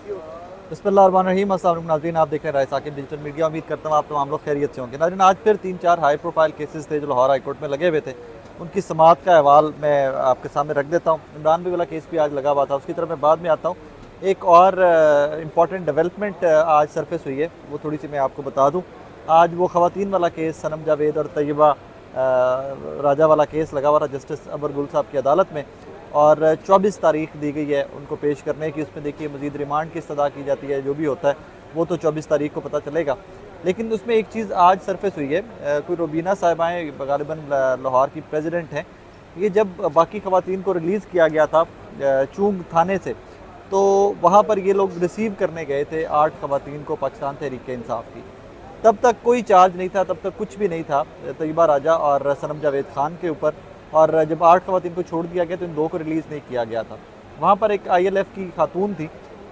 बिस्मिल्लाहिर्रहमानिर्रहीम। अस्सलाम वालेकुम नाज़रीन, आप देख रहे हैं राय साकिब डिजिटल मीडिया। उम्मीद करता हूँ आप तमाम लोग खैरियत से होंगे। नाज़रीन, आज फिर 3-4 हाई प्रोफाइल केसेस थे जो लाहौर हाई कोर्ट में लगे हुए थे, उनकी समाअत का अहवाल मैं आपके सामने रख देता हूँ। इमरान भी वाला केस भी आज लगा हुआ था, उसकी तरफ मैं बाद में आता हूँ। एक और इम्पॉर्टेंट डेवलपमेंट आज सरफेस हुई है, वो थोड़ी सी मैं आपको बता दूँ। आज वो ख़वातीन वाला केस, सनम जावेद और तैयबा राजा वाला केस लगा हुआ था जस्टिस अबर गुल साहब की अदालत में, और 24 तारीख दी गई है उनको पेश करने की। उसमें देखिए मज़ीद रिमांड की इस्तदा की जाती है, जो भी होता है वो तो 24 तारीख को पता चलेगा। लेकिन उसमें एक चीज़ आज सरफेस हुई है, कोई रुबीना साहिबाएँ गालिबन लाहौर की प्रेसिडेंट हैं। ये जब बाकी ख़वातीन को रिलीज़ किया गया था चूंग थाने से, तो वहाँ पर ये लोग रिसीव करने गए थे 8 ख़वातीन को पाकिस्तान तहरीक इंसाफ की। तब तक कोई चार्ज नहीं था, तब तक कुछ भी नहीं था तैयबा राजा और सनम जावेद खान के ऊपर। और जब 8 ख़वातीन को छोड़ दिया गया तो इन 2 को रिलीज़ नहीं किया गया था। वहाँ पर एक ILF की खातून थी,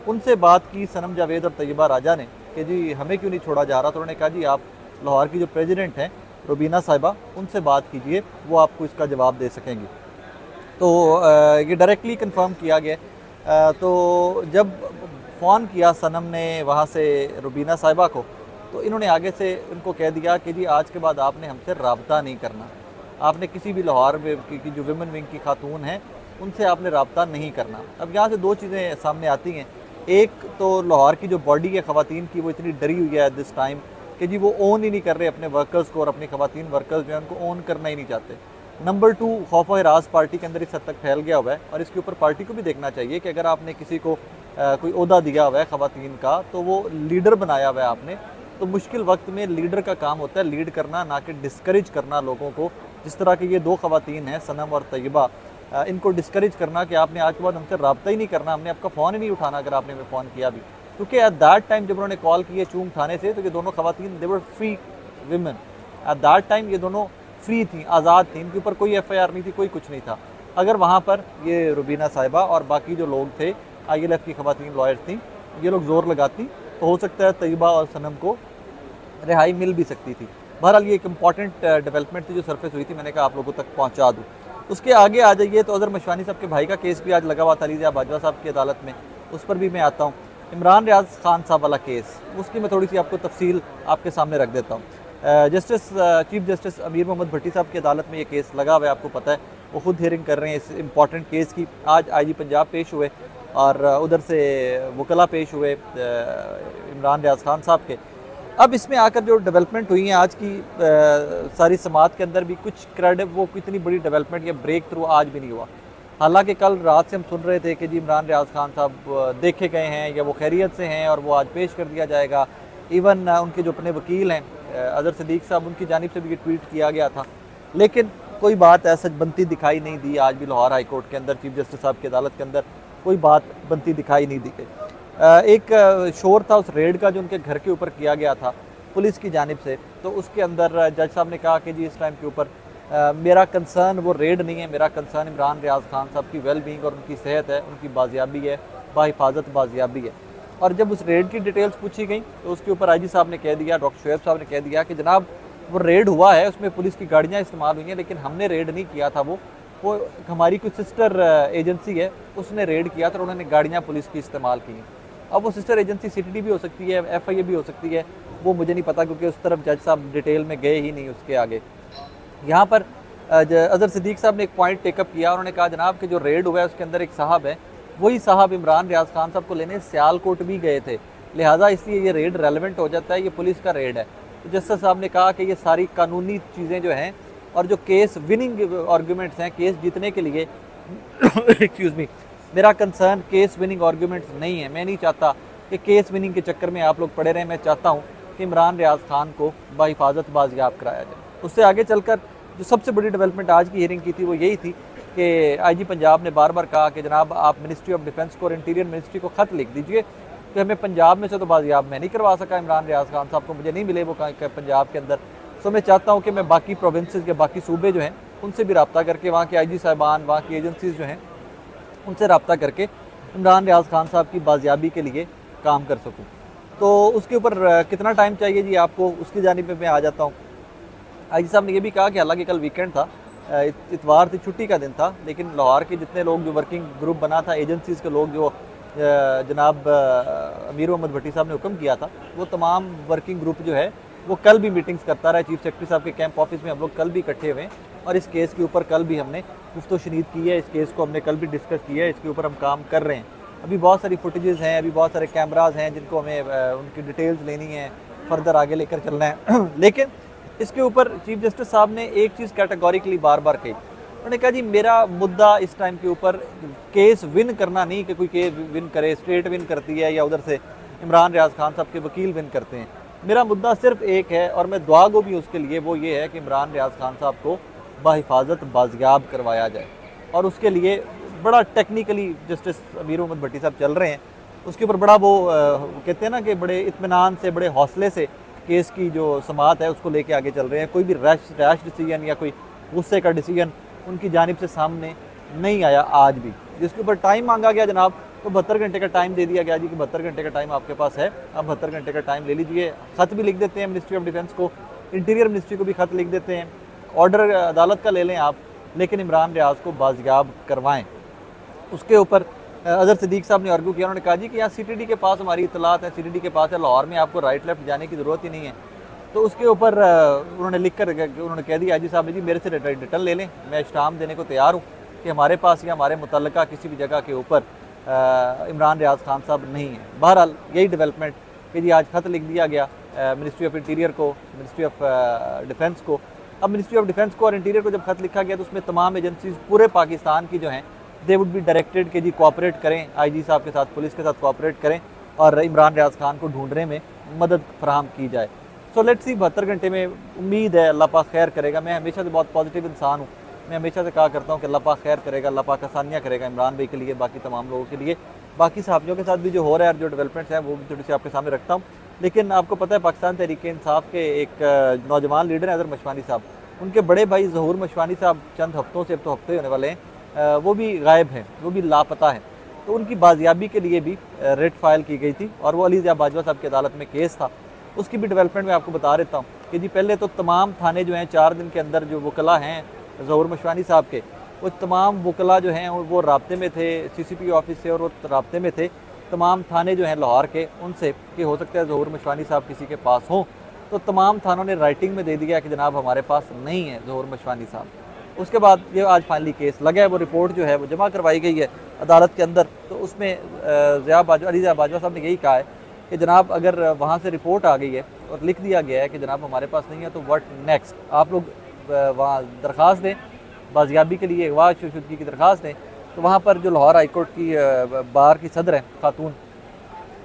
उनसे बात की सनम जावेद और तैयबा राजा ने कि जी हमें क्यों नहीं छोड़ा जा रहा। तो उन्होंने कहा जी आप लाहौर की जो प्रेसिडेंट हैं रुबीना साहिबा, उनसे बात कीजिए, वो आपको इसका जवाब दे सकेंगी। तो ये डायरेक्टली कंफर्म किया गया। तो जब फ़ोन किया सनम ने वहाँ से रुबीना साहिबा को, तो इन्होंने आगे से उनको कह दिया कि जी आज के बाद आपने हमसे रब्ता नहीं करना, आपने किसी भी लाहौर की जो विमेन विंग की खातून हैं उनसे आपने रब्ता नहीं करना। अब यहाँ से 2 चीज़ें सामने आती हैं। एक तो लाहौर की जो बॉडी है ख़वातीन की, वो इतनी डरी हुई है एट दिस टाइम कि जी वो ओन ही नहीं कर रहे अपने वर्कर्स को, और अपनी ख़वातीन वर्कर्स जो हैं उनको ओन करना ही नहीं चाहते। नंबर 2, खौफ हिरास पार्टी के अंदर इस हद तक फैल गया हुआ है, और इसके ऊपर पार्टी को भी देखना चाहिए कि अगर आपने किसी को कोई ओहदा दिया हुआ है ख़वातीन का, तो वो लीडर बनाया हुआ है आपने, तो मुश्किल वक्त में लीडर का काम होता है लीड करना, ना कि डिस्करेज करना लोगों को। जिस तरह की ये 2 ख़वातीन हैं सनम और तैयबा, इनको डिस्करेज करना कि आपने आज के बाद हमसे रब्ता ही नहीं करना, हमने आपका फ़ोन ही नहीं उठाना अगर आपने हमें फ़ोन किया भी। क्योंकि एट दैट टाइम जब उन्होंने कॉल की है चूंग थाने से, तो ये दोनों ख़वातीन they were free women. At that time ये दोनों फ्री थी, आज़ाद थी, इनके ऊपर कोई FIR नहीं थी, कोई कुछ नहीं था। अगर वहाँ पर ये रुबीना साहिबा और बाकी जो लोग थे ILF की ख़वातीन लॉयर थी, ये लोग ज़ोर लगाती, तो हो सकता है तैयबा और सनम को रिहाई मिल भी सकती थी। बहरहाल ये एक इम्पॉर्टेंट डेवलपमेंट थी जो सरफेस हुई थी, मैंने कहा आप लोगों तक पहुँचा दूँ। उसके आगे आ जाइए तो अज़हर मशवानी साहब के भाई का केस भी आज लगा हुआ था अली बाजवा साहब की अदालत में, उस पर भी मैं आता हूँ। इमरान रियाज खान साहब वाला केस, उसकी मैं थोड़ी सी आपको तफसील आपके सामने रख देता हूँ। चीफ जस्टिस अमीर मोहम्मद भट्टी साहब की अदालत में ये केस लगा हुआ है, आपको पता है, वो खुद हियरिंग कर रहे हैं इस इम्पॉर्टेंट केस की। आज IG पंजाब पेश हुए और उधर से वकला पेश हुए इमरान रियाज खान साहब के। अब इसमें आकर जो डेवलपमेंट हुई है आज की सारी समात के अंदर भी कुछ वो इतनी बड़ी डेवलपमेंट या ब्रेक थ्रू आज भी नहीं हुआ। हालांकि कल रात से हम सुन रहे थे कि जी इमरान रियाज खान साहब देखे गए हैं या वो खैरियत से हैं और वो आज पेश कर दिया जाएगा। इवन उनके जो अपने वकील हैं अजहर सिद्दीक साहब, उनकी जानिब से भी ये ट्वीट किया गया था, लेकिन कोई बात ऐसा बनती दिखाई नहीं दी। आज भी लाहौर हाई कोर्ट के अंदर चीफ जस्टिस साहब की अदालत के अंदर कोई बात बनती दिखाई नहीं दी गई। एक शोर था उस रेड का जो उनके घर के ऊपर किया गया था पुलिस की जानिब से, तो उसके अंदर जज साहब ने कहा कि जी इस टाइम के ऊपर मेरा कंसर्न वो रेड नहीं है, मेरा कंसर्न इमरान रियाज खान साहब की वेल बींग और उनकी सेहत है, उनकी बाजियाबी है, बाहिफाजत बाजियाबी है। और जब उस रेड की डिटेल्स पूछी गई तो उसके ऊपर IG साहब ने कह दिया, डॉक्टर शुएब साहब ने कह दिया कि जनाब वो रेड हुआ है, उसमें पुलिस की गाड़ियाँ इस्तेमाल हुई हैं, लेकिन हमने रेड नहीं किया था, वो हमारी कोई सिस्टर एजेंसी है उसने रेड किया था, उन्होंने गाड़ियाँ पुलिस की इस्तेमाल की हैं। अब वो सिस्टर एजेंसी CTD भी हो सकती है, FIA भी हो सकती है, वो मुझे नहीं पता, क्योंकि उस तरफ जज साहब डिटेल में गए ही नहीं उसके आगे। यहाँ पर अजहर सिद्दीक साहब ने एक पॉइंट टेकअप किया, उन्होंने कहा जनाब कि जो रेड हुआ है उसके अंदर एक साहब है, वही साहब इमरान रियाज खान साहब को लेने सियालकोट भी गए थे, लिहाजा इसलिए ये रेड रेलेवेंट हो जाता है, ये पुलिस का रेड है। तो जस्टिस साहब ने कहा कि ये सारी कानूनी चीज़ें जो हैं और जो केस विनिंग आर्गूमेंट्स हैं, केस जीतने के लिए एक्सक्यूज़ मी, मेरा कंसर्न केस विनिंग आर्गूमेंट्स नहीं है। मैं नहीं चाहता कि केस विनिंग के चक्कर में आप लोग पड़े रहें, मैं चाहता हूँ कि इमरान रियाज खान को बाहिफाजत बाजियाब कराया जाए। उससे आगे चलकर जो सबसे बड़ी डेवलपमेंट आज की हियरिंग की थी वो यही थी कि IG पंजाब ने बार बार कहा कि जनाब आप मिनिस्ट्री ऑफ डिफेंस को और इंटीरियर मिनिस्ट्री को ख़त लिख दीजिए कि हमें पंजाब में से तो बाजियाब मैं नहीं करवा सका इमरान रियाज खान साहब को, मुझे नहीं मिले वो पंजाब के अंदर। सो मैं चाहता हूँ कि मैं बाकी प्रोविंसेस के बाकी सूबे जो हैं उनसे भी रब्ता करके, वहाँ के IG साहिबान, वहाँ की एजेंसीज जो हैं उनसे रब्ता करके इमरान रियाज खान साहब की बाजियाबी के लिए काम कर सकूँ। तो उसके ऊपर कितना टाइम चाहिए जी आपको, उसकी जानिब में मैं आ जाता हूँ। IG साहब ने यह भी कहा कि हालांकि कल वीकेंड था, इतवार थी, छुट्टी का दिन था, लेकिन लाहौर के जितने लोग जो वर्किंग ग्रुप बना था, एजेंसीज़ के लोग जो जनाब अमीर मोहम्मद भट्टी साहब ने हुक्म किया था, वो तमाम वर्किंग ग्रुप जो है वो कल भी मीटिंग्स करता रहा। चीफ सेक्रेटरी साहब के कैंप ऑफिस में हम लोग कल भी इकट्ठे हुए और इस केस के ऊपर कल भी हमने गुफ्तो शनीद की है, इस केस को हमने कल भी डिस्कस किया है, इसके ऊपर हम काम कर रहे हैं। अभी बहुत सारी फुटेजेस हैं, अभी बहुत सारे कैमराज हैं जिनको हमें उनकी डिटेल्स लेनी है, फर्दर आगे लेकर चलना है। लेकिन इसके ऊपर चीफ जस्टिस साहब ने एक चीज़ कैटेगोरिकली बार बार कही, उन्होंने कहा जी मेरा मुद्दा इस टाइम के ऊपर केस विन करना नहीं कि कोई केस विन करे, स्टेट विन करती है या उधर से इमरान रियाज खान साहब के वकील विन करते हैं। मेरा मुद्दा सिर्फ एक है और मैं दुआ गो भी उसके लिए, वो ये है कि इमरान रियाज खान साहब को बाहिफाजत बाजियाब करवाया जाए और उसके लिए बड़ा टेक्निकली जस्टिस अमीर मोहम्मद भट्टी साहब चल रहे हैं। उसके ऊपर बड़ा वो कहते हैं ना कि बड़े इत्मीनान से, बड़े हौसले से केस की जो समाअत है उसको लेके आगे चल रहे हैं। कोई भी रैश डिसीजन या कोई गुस्से का डिसीजन उनकी जानिब से सामने नहीं आया आज भी। जिसके ऊपर टाइम मांगा गया जनाब, तो 72 घंटे का टाइम दे दिया गया जी कि 72 घंटे का टाइम आपके पास है, आप 72 घंटे का टाइम ले लीजिए। ख़त भी लिख देते हैं मिनिस्ट्री ऑफ डिफेंस को, इंटीरियर मिनिस्ट्री को भी खत लिख देते हैं, ऑर्डर अदालत का ले लें आप, लेकिन इमरान रियाज को बाजियाब करवाएं। उसके ऊपर अजहर सिद्दीक साहब ने आर्ग्यू किया, उन्होंने कहा जी कि यहाँ सीटीडी के पास हमारी इतलात है, सीटीडी के पास है, लाहौर में आपको राइट लेफ्ट जाने की ज़रूरत ही नहीं है। तो उसके ऊपर उन्होंने लिख कर उन्होंने कह दिया जी साहब ने जी मेरे से रिटर्न ले लें, मैं स्टाम्प देने को तैयार हूँ कि हमारे पास या हमारे मुतल्लिका किसी भी जगह के ऊपर इमरान रियाज खान साहब नहीं है। बहरहाल यही डेवलपमेंट कि जी आज ख़त लिख दिया गया मिनिस्ट्री ऑफ इंटीरियर को, मिनिस्ट्री ऑफ डिफेंस को। अब मिनिस्ट्री ऑफ डिफेंस को और इंटीरियर को जब खत लिखा गया तो उसमें तमाम एजेंसीज पूरे पाकिस्तान की जो हैं दे वुड बी डायरेक्टेड कि जी कोऑपरेट करें, आईजी साहब के साथ, पुलिस के साथ कोऑपरेट करें और इमरान रियाज खान को ढूंढने में मदद फराहम की जाए। सो लेट्स सी 72 घंटे में उम्मीद है अल्लाह पाक खैर करेगा। मैं हमेशा से बहुत पॉजिटिव इंसान हूँ, मैं हमेशा से कहा करता हूँ कि अल्लाह पाक खैर करेगा, अल्लाह पाक आसानियाँ करेगा इमरान भाई के लिए, बाकी तमाम लोगों के लिए। बाकी साथियों के साथ भी जो हो रहा है, जो डेवलपमेंट्स हैं वो भी थोड़ी सी आपके सामने रखता हूँ। लेकिन आपको पता है पाकिस्तान तहरीक इंसाफ के एक नौजवान लीडर हैं अजहर मशवानी साहब, उनके बड़े भाई ज़हूर मशवानी साहब चंद हफ्तों से, अब तो हफ्ते होने वाले हैं, वो भी गायब हैं, वो भी लापता हैं। तो उनकी बाजियाबी के लिए भी रेट फाइल की गई थी और वो अली ज़िया बाजवा साहब की अदालत में केस था। उसकी भी डेवलपमेंट मैं आपको बता देता हूँ कि जी पहले तो तमाम थाने जो हैं 4 दिन के अंदर जो वकला हैं ज़हूर मशवानी साहब के, वो तमाम वकला जो हैं वो राब्ते में थे CCP ऑफिस से और वो राब्ते में थे तमाम थाने जो हैं लाहौर के उनसे कि हो सकता है ज़हूर मशवानी साहब किसी के पास हों। तो तमाम थानों ने राइटिंग में दे दिया कि जनाब हमारे पास नहीं है ज़हूर मशवानी साहब। उसके बाद ये आज फाइनली केस लगा है, वो रिपोर्ट जो है वो जमा करवाई गई है अदालत के अंदर। तो उसमें अली ज़िया बाजवा साहब ने यही कहा है कि जनाब अगर वहाँ से रिपोर्ट आ गई है और लिख दिया गया है कि जनाब हमारे पास नहीं है तो व्हाट नेक्स्ट, आप लोग वहाँ दरख्वास्त दें बाजियाबी के लिए, अगवा शुदगी की दरख्वास्त दें। तो वहाँ पर जो लाहौर हाई कोर्ट की बार की सदर है खातून,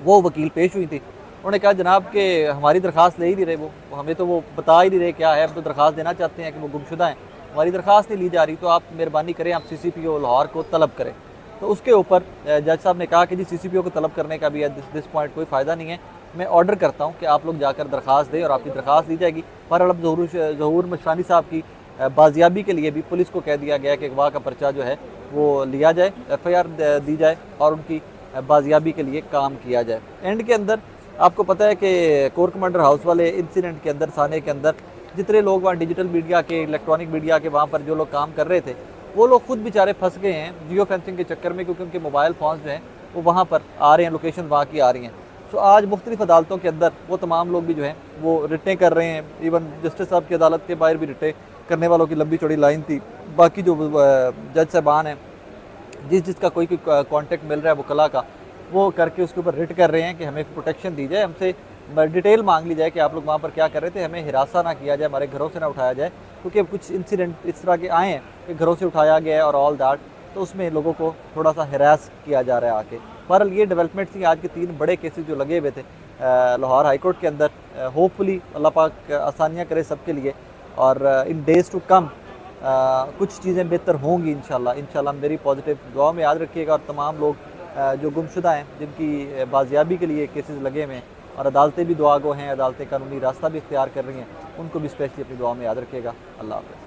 वो वकील पेश हुई थी, उन्होंने कहा जनाब कि हमारी दरख्वास्त ले ही नहीं रहे, वो हमें तो वो बता ही नहीं रहे क्या है, हम तो दरख्वास्त देना चाहते हैं कि वो गुमशुदा हैं, हमारी दरख्वास्त नहीं ली जा रही, तो आप मेहरबानी करें आप CCPO लाहौर को तलब करें। तो उसके ऊपर जज साहब ने कहा कि जी CCPO को तलब करने का भी एट दिस पॉइंट कोई फ़ायदा नहीं है, मैं ऑर्डर करता हूँ कि आप लोग जाकर दरख्वास्त दें और आपकी दरख्वास्त दी जाएगी। पर अब ज़हूर मशवानी साहब की बाजियाबी के लिए भी पुलिस को कह दिया गया कि अगवा का पर्चा जो है वो लिया जाए, FIR दी जाए और उनकी बाजियाबी के लिए काम किया जाए। एंड के अंदर आपको पता है कि कोर कमांडर हाउस वाले इंसिडेंट के अंदर, साने के अंदर जितने लोग वहाँ डिजिटल मीडिया के, इलेक्ट्रॉनिक मीडिया के वहाँ पर जो लोग काम कर रहे थे, वो लोग खुद बेचारे फंस गए हैं जियो फेंसिंग के चक्कर में, क्योंकि उनके मोबाइल फ़ोन्स जो हैं वो वहाँ पर आ रहे हैं, लोकेशन वहाँ की आ रही हैं। सो आज मुख्तलिफ अदालतों के अंदर वो तमाम लोग भी जो हैं वो रिटें कर रहे हैं। इवन जस्टिस साहब की अदालत के बाहर भी रिटें करने वालों की लंबी चौड़ी लाइन थी। बाकी जो जज साहबान हैं, जिसका कोई कॉन्टेक्ट मिल रहा है वकला का, वो करके उसके ऊपर रिट कर रहे हैं कि हमें प्रोटेक्शन दी जाए, हमसे डिटेल मांग ली जाए कि आप लोग वहाँ पर क्या कर रहे थे, हमें हिरासा ना किया जाए, हमारे घरों से ना उठाया जाए, क्योंकि कुछ इंसिडेंट इस तरह के आए हैं कि घरों से उठाया गया है और ऑल दैट, तो उसमें लोगों को थोड़ा सा हिरास किया जा रहा है आके। बहरहाल ये डेवलपमेंट थी आज के 3 बड़े केसेस जो लगे हुए थे लाहौर हाई कोर्ट के अंदर। होपफुली अल्लाह पाक आसानियाँ करे सबके लिए और इन डेज़ टू कम कुछ चीज़ें बेहतर होंगी इंशाल्लाह। मेरी पॉजिटिव दुआ में याद रखिएगा और तमाम लोग जो गुमशुदा हैं, जिनकी बाजियाबी के लिए केसेस लगे हुए हैं और अदालतें भी दुआ गो हैं, अदालतें कानूनी रास्ता भी इख्तियार कर रही हैं, उनको भी स्पेशली अपनी दुआ में याद रखिएगा। अल्लाह हाफ़िज़।